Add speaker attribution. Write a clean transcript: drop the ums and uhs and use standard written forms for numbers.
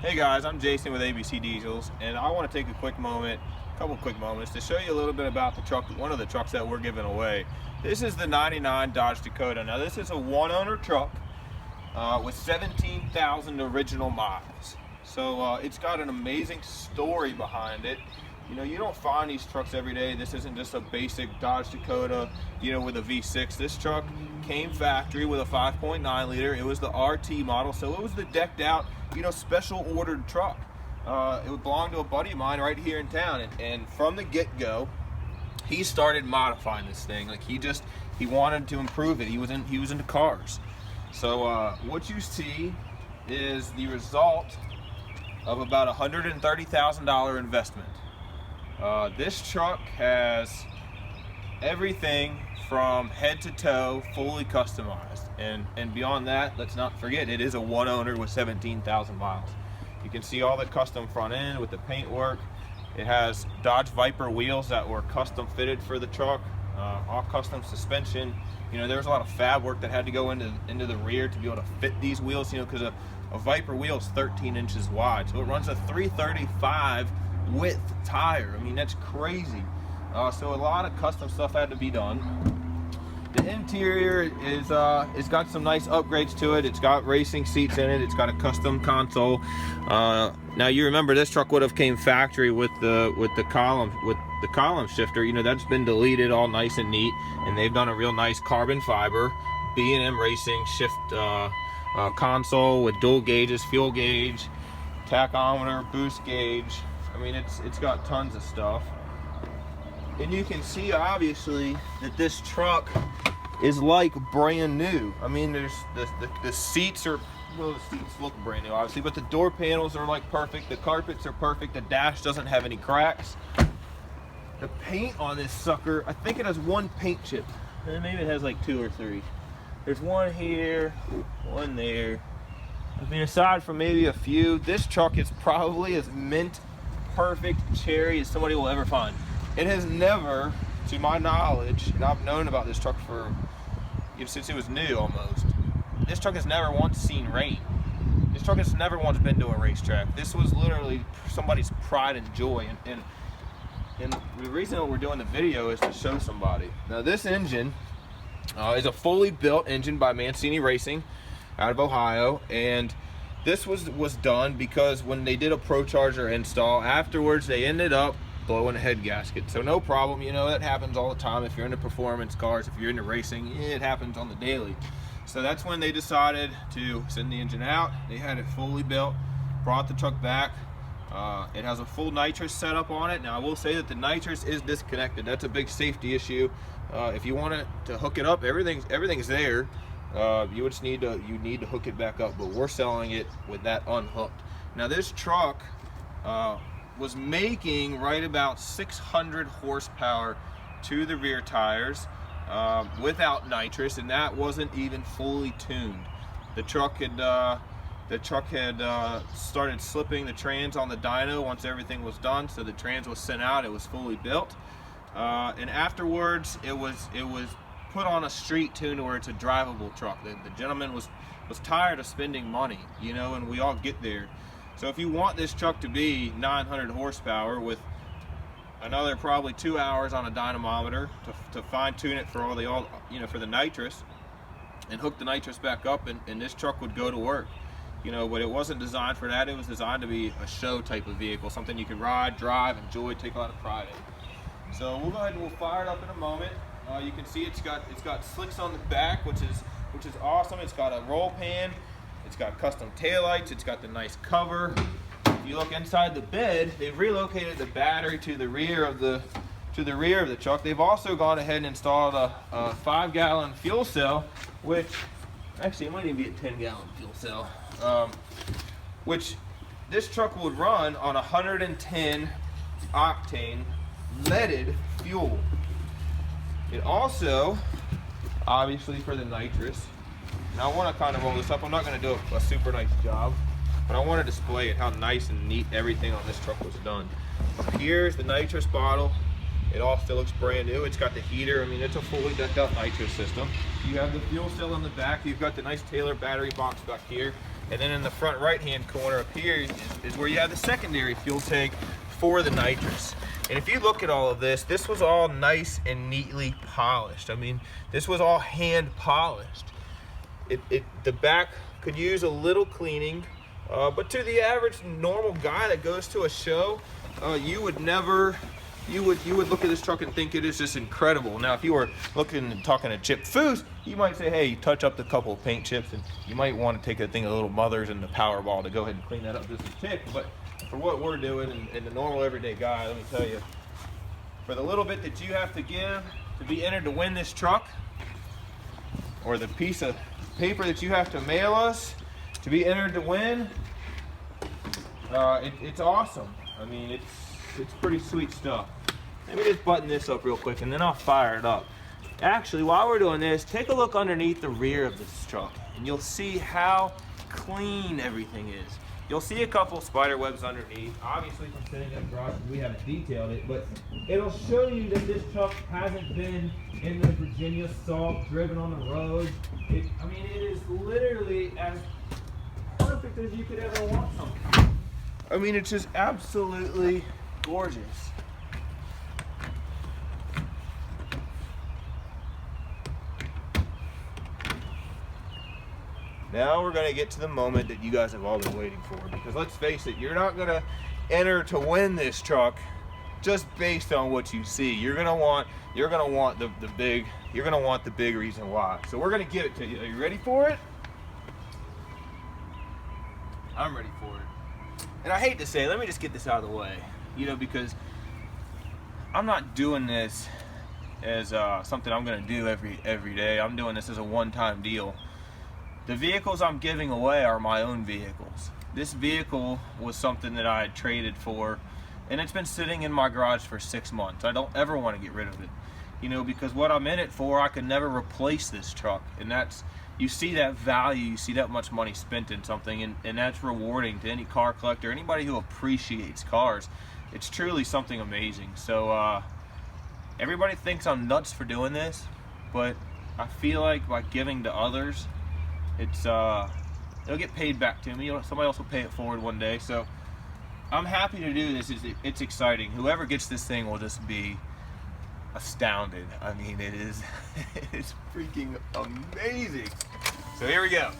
Speaker 1: Hey guys, I'm Jason with ABC Diesels, and I want to take a couple quick moments to show you a little bit about the truck, one of the trucks that we're giving away. This is the 99 Dodge Dakota. Now this is a one-owner truck with 17,000 original miles. So it's got an amazing story behind it. You know, you don't find these trucks every day. This isn't just a basic Dodge Dakota, you know, with a V6. This truck came factory with a 5.9 liter. It was the RT model, so it was the decked out, you know, special ordered truck. It belonged to a buddy of mine right here in town, and from the get-go, he started modifying this thing. Like he wanted to improve it. He was into cars. So what you see is the result of about $130,000 investment. This truck has everything from head to toe fully customized, and beyond that, let's not forget, it is a one owner with 17,000 miles. You can see all the custom front end with the paint work. It has Dodge Viper wheels that were custom fitted for the truck, all custom suspension. You know, there's a lot of fab work that had to go into the rear to be able to fit these wheels, you know, because a Viper wheel is 13 inches wide, so it runs a 335 width tire. I mean, that's crazy. So a lot of custom stuff had to be done. The interior is it's got some nice upgrades to it. It's got racing seats in it. It's got a custom console. Now you remember this truck would have came factory with the column shifter. You know, that's been deleted, all nice and neat, and they've done a real nice carbon fiber B&M Racing shift console with dual gauges, fuel gauge, tachometer, boost gauge. I mean, it's got tons of stuff. And you can see obviously that this truck is like brand new. I mean, there's the seats are, well, the seats look brand new obviously, but the door panels are like perfect, the carpets are perfect, the dash doesn't have any cracks. The paint on this sucker, I think it has one paint chip, and maybe it has like 2 or 3. There's one here, one there. I mean, aside from maybe a few, this truck is probably as mint perfect cherry as somebody will ever find. It has never, to my knowledge, and I've known about this truck for, you know, since it was new almost, this truck has never once seen rain. This truck has never once been to a racetrack. This was literally somebody's pride and joy, and the reason that we're doing the video is to show somebody. Now this engine is a fully built engine by Mancini Racing out of Ohio, and this was done because when they did a Pro Charger install, afterwards they ended up blowing a head gasket. So no problem, you know, that happens all the time. If you're into performance cars, if you're into racing, it happens on the daily. So that's when they decided to send the engine out. They had it fully built, brought the truck back. It has a full nitrous setup on it. Now I will say that the nitrous is disconnected. That's a big safety issue. If you want to hook it up, everything's there. You would just need to hook it back up, but we're selling it with that unhooked. Now this truck was making right about 600 horsepower to the rear tires without nitrous, and that wasn't even fully tuned. The truck had started slipping the trans on the dyno once everything was done, so the trans was sent out. It was fully built, and afterwards it was put on a street tune to where it's a drivable truck. The gentleman was tired of spending money, you know, and we all get there. So if you want this truck to be 900 horsepower with another probably 2 hours on a dynamometer to fine tune it for for the nitrous, and hook the nitrous back up, and this truck would go to work. You know, but it wasn't designed for that. It was designed to be a show type of vehicle, something you can ride, drive, enjoy, take a lot of pride in. So we'll go ahead and we'll fire it up in a moment. You can see it's got slicks on the back, which is awesome. It's got a roll pan. It's got custom taillights. It's got the nice cover. If you look inside the bed, they've relocated the battery to the rear of the truck. They've also gone ahead and installed a 5-gallon fuel cell, which actually it might even be a 10-gallon fuel cell, which this truck would run on 110 octane leaded fuel. It also, obviously for the nitrous, now I want to kind of roll this up. I'm not going to do a super nice job, but I want to display it, how nice and neat everything on this truck was done. Here's the nitrous bottle. It all still looks brand new. It's got the heater. I mean, it's a fully decked out nitrous system. You have the fuel cell on the back. You've got the nice Taylor battery box back here. And then in the front right-hand corner up here is where you have the secondary fuel tank for the nitrous. And if you look at all of this, this was all nice and neatly polished. I mean, this was all hand polished. The back could use a little cleaning, but to the average normal guy that goes to a show, you would look at this truck and think it is just incredible. Now, if you were looking and talking to Chip Foose, you might say, hey, you touch up the couple of paint chips, and you might want to take a thing of little mothers and the Powerball to go ahead and clean that up just a tick. But for what we're doing and the normal everyday guy, let me tell you, for the little bit that you have to give to be entered to win this truck, or the piece of paper that you have to mail us to be entered to win, it's awesome. I mean, it's pretty sweet stuff. Let me just button this up real quick and then I'll fire it up. Actually, while we're doing this, take a look underneath the rear of this truck and you'll see how clean everything is. You'll see a couple spider webs underneath. Obviously, from sitting in the garage, we haven't detailed it, but it'll show you that this truck hasn't been in the Virginia salt, driven on the road. I mean, it is literally as perfect as you could ever want something. I mean, it's just absolutely gorgeous. Now we're gonna get to the moment that you guys have all been waiting for, because let's face it, you're not gonna enter to win this truck just based on what you see. You're gonna want the big reason why. So we're gonna give it to you. Are you ready for it? I'm ready for it. And I hate to say, let me just get this out of the way, you know, because I'm not doing this as something I'm gonna do every day. I'm doing this as a one-time deal. The vehicles I'm giving away are my own vehicles. This vehicle was something that I had traded for, and it's been sitting in my garage for 6 months. I don't ever want to get rid of it, you know, because what I'm in it for, I can never replace this truck. And that's, you see that value, you see that much money spent in something, and that's rewarding to any car collector, anybody who appreciates cars. It's truly something amazing. So everybody thinks I'm nuts for doing this, but I feel like by giving to others, it'll get paid back to me. Somebody else will pay it forward one day. So I'm happy to do this. It's exciting. Whoever gets this thing will just be astounded. I mean, it's freaking amazing. So here we go.